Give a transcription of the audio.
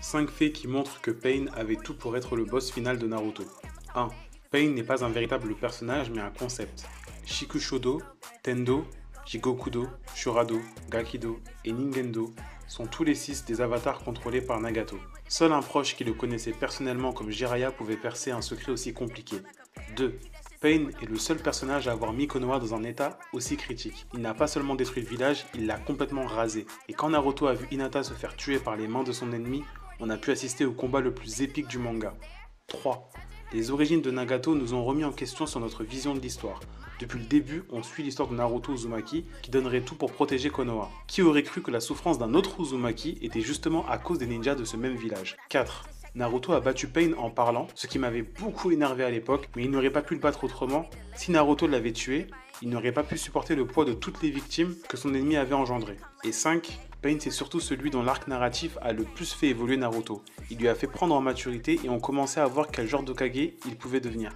5 faits qui montrent que Pain avait tout pour être le boss final de Naruto. 1. Pain n'est pas un véritable personnage mais un concept. Shikushodo, Tendo, Jigokudo, Shurado, Gakido et Ningendo sont tous les 6 des avatars contrôlés par Nagato. Seul un proche qui le connaissait personnellement comme Jiraiya pouvait percer un secret aussi compliqué. 2. Pain est le seul personnage à avoir mis Konoha dans un état aussi critique. Il n'a pas seulement détruit le village, il l'a complètement rasé. Et quand Naruto a vu Hinata se faire tuer par les mains de son ennemi, on a pu assister au combat le plus épique du manga. 3. Les origines de Nagato nous ont remis en question sur notre vision de l'histoire. Depuis le début, on suit l'histoire de Naruto Uzumaki qui donnerait tout pour protéger Konoha. Qui aurait cru que la souffrance d'un autre Uzumaki était justement à cause des ninjas de ce même village. 4. Naruto a battu Pain en parlant, ce qui m'avait beaucoup énervé à l'époque, mais il n'aurait pas pu le battre autrement. Si Naruto l'avait tué, il n'aurait pas pu supporter le poids de toutes les victimes que son ennemi avait engendrées. Et 5. Pain c'est surtout celui dont l'arc narratif a le plus fait évoluer Naruto. Il lui a fait prendre en maturité et on commençait à voir quel genre d'Hokage il pouvait devenir.